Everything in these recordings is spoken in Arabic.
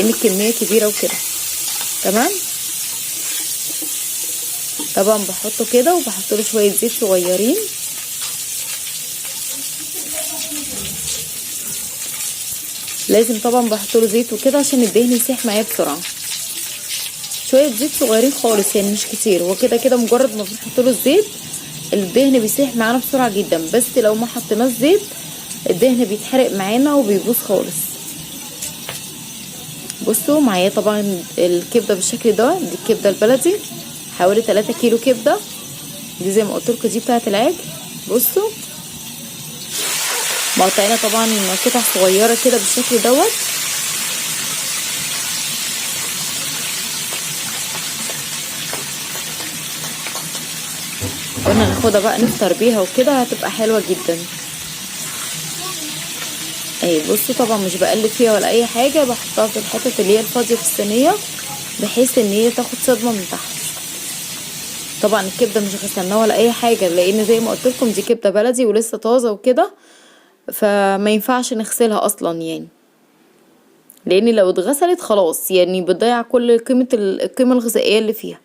لان الكميه كبيره وكده. تمام. طبعا بحطه كده وبحط له شويه زيت صغيرين. لازم طبعا بحط له زيت وكده عشان الدهن يسيح معايا بسرعه. شويه زيت صغيرين خالص يعني مش كتير، هو كده كده مجرد ما بنحط له الزيت الدهن بيسيح معانا بسرعه جدا، بس لو ما حطيناش زيت الدهن بيتحرق معانا وبيبوظ خالص. بصوا معايا طبعا الكبده بالشكل ده، دي الكبده البلدي حوالي 3 كيلو كبده، دي زي ما قلت لكم دي بتاعه العجل. بصوا مقطعينها طبعا قطع صغيره كده بالشكل دوت. قلنا ناخدها بقى نفطر بيها وكده هتبقى حلوه جدا. اهي بصوا طبعا مش بقلب فيها ولا اي حاجه، بحطها في الحتت اللي هي الفاضيه في الصينيه بحيث ان هي تاخد صدمه من تحت. طبعا الكبده مش غسلناها ولا اي حاجه لان زي ما قلت لكم دي كبده بلدي ولسه طازه وكده، فما ينفعش نغسلها اصلا يعني، لان لو اتغسلت خلاص يعني بتضيع كل القيمه الغذائيه اللي فيها.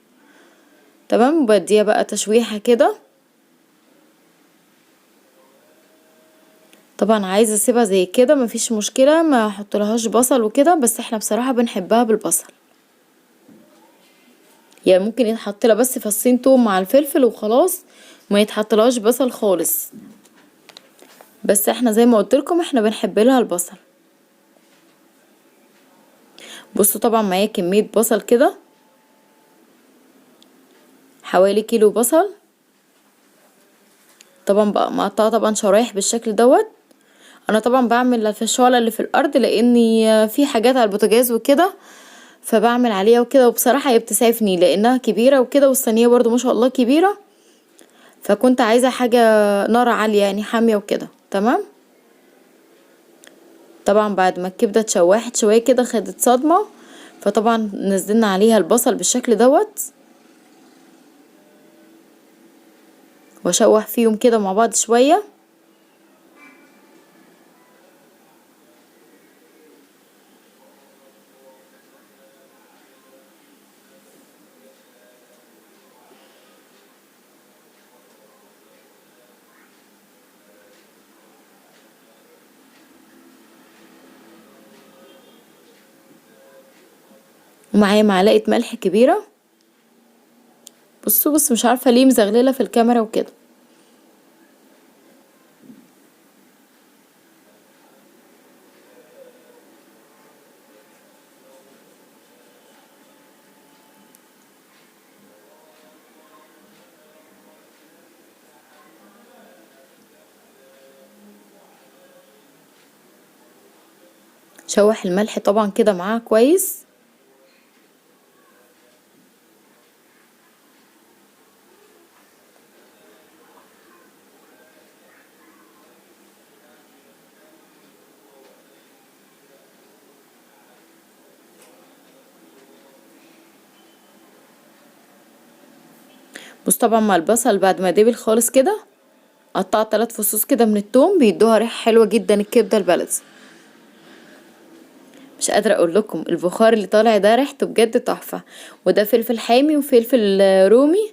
تمام. بديها بقى تشويحه كده. طبعا عايزه اسيبها زي كده مفيش مشكله، ما احطلهاش بصل وكده، بس احنا بصراحه بنحبها بالبصل، يعني ممكن يتحط لها بس فصين توم مع الفلفل وخلاص، ما يتحطلهاش بصل خالص، بس احنا زي ما قلت لكم احنا بنحب لها البصل. بصوا طبعا معايا كميه بصل كده حوالي كيلو بصل، طبعا بقى مقطعه طبعا شرايح بالشكل دوت. انا طبعا بعمل الفشوله اللي في الارض لاني في حاجات على البوتاجاز وكده فبعمل عليها وكده، وبصراحه هي بتسعفني لانها كبيره وكده والصينيه برضو ما شاء الله كبيره، فكنت عايزه حاجه نار عاليه يعني حاميه وكده. تمام. طبعا بعد ما الكبده اتشوحت شويه كده خدت صدمه، فطبعا نزلنا عليها البصل بالشكل دوت واشوح فيهم كده مع بعض شويه. ومعايا معلقه ملح كبيره. بصوا بص مش عارفه ليه مزغلله في الكاميرا وكده. شوح الملح طبعا كده معاها كويس. بص طبعا مع البصل بعد ما دبل خالص كده قطعت 3 فصوص كده من الثوم بيدوها ريحه حلوه جدا الكبده البلدي. مش قادره اقول لكم البخار اللي طالع ده ريحته بجد تحفه. وده فلفل حامي وفلفل رومي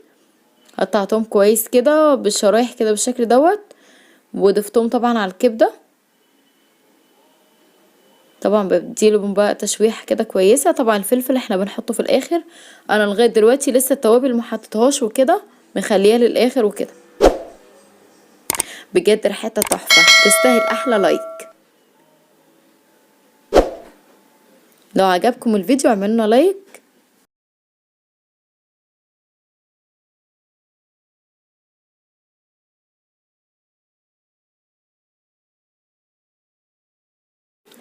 قطعتهم كويس كده بالشرايح كده بالشكل دوت وضفتهم طبعا على الكبده. طبعا بديلهم بقى تشويحه كده كويسه. طبعا الفلفل احنا بنحطه في الاخر، انا لغايه دلوقتي لسه التوابل ما حطيتهاش وكده مخليها للاخر وكده. بجد ريحتها تحفه تستاهل احلى لايك. لو عجبكم الفيديو اعملوا لايك.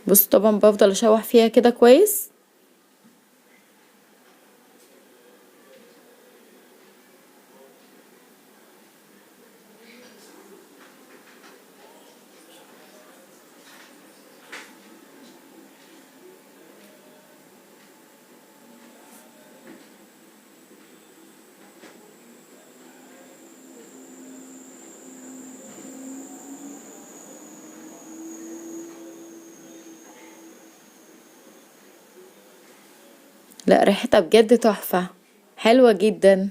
بصوا طبعا بفضل اشوح فيها كده كويس. لا ريحتها بجد تحفة، حلوة جدا.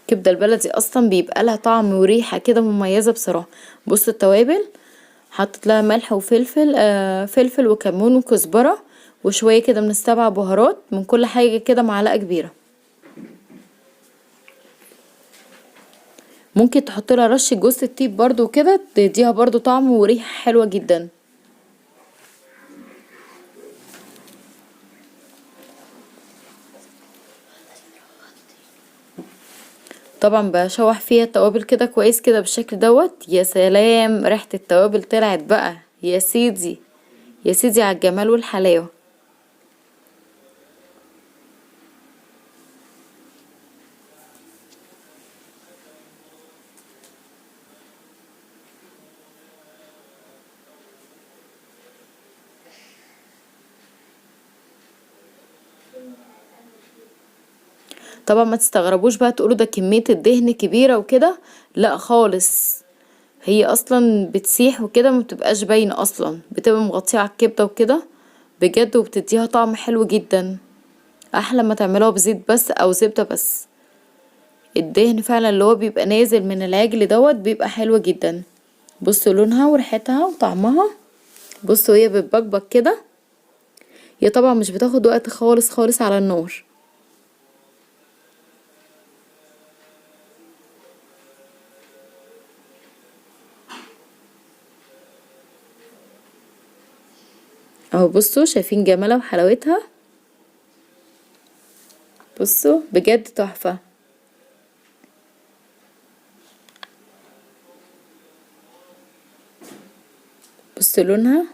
الكبدة البلدي اصلا بيبقى لها طعم وريحة كده مميزة بصراحة. بص التوابل حطيت لها ملح وفلفل، فلفل وكمون وكزبرة وشوية كده من السبع بهارات، من كل حاجة كده معلقة كبيرة. ممكن تحط لها رشة جوز الطيب برضو كده، تديها برضو طعم وريحة حلوة جدا. طبعا بشوح فيها التوابل كده كويس كده بالشكل دوت. يا سلام، ريحة التوابل طلعت بقى، يا سيدي يا سيدي على الجمال والحلاوة. طبعا ما تستغربوش بقى تقولوا ده كمية الدهن كبيرة وكده، لا خالص. هي اصلا بتسيح وكده ما بتبقاش باينه اصلا، بتبقى مغطيه على الكبده وكده بجد، وبتديها طعم حلو جدا. احلى ما تعملوها بزيت بس او زبده بس. الدهن فعلا اللي هو بيبقى نازل من العجل دوت بيبقى حلو جدا. بصوا لونها وريحتها وطعمها، بصوا هي بتبقبق كده. هي طبعا مش بتاخد وقت خالص خالص على النار. اهو بصوا شايفين جمالها وحلاوتها، بصوا بجد تحفه. بصوا لونها،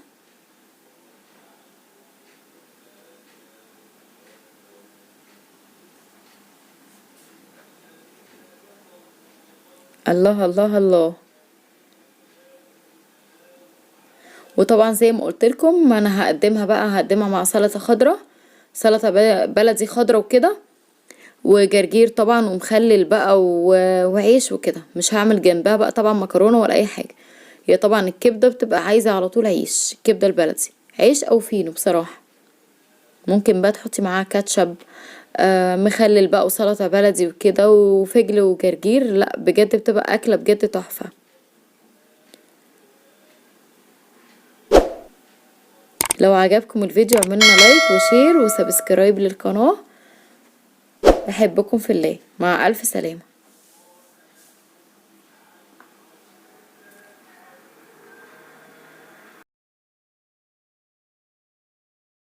الله الله الله. وطبعا زي ما قلت لكم انا هقدمها مع سلطه خضراء، سلطه بلدي خضراء وكده، وجرجير طبعا ومخلل بقى وعيش وكده. مش هعمل جنبها بقى طبعا مكرونه ولا اي حاجه. هي طبعا الكبده بتبقى عايزه على طول عيش، الكبده البلدي عيش او فينو بصراحه. ممكن بقى تحطي معاها كاتشب، مخلل بقى وسلطه بلدي وكده وفجل وجرجير، لا بجد بتبقى اكله بجد تحفه. لو عجبكم الفيديو اعملوا لنا لايك وشير وسبسكرايب للقناه. بحبكم في الله، مع الف سلامه.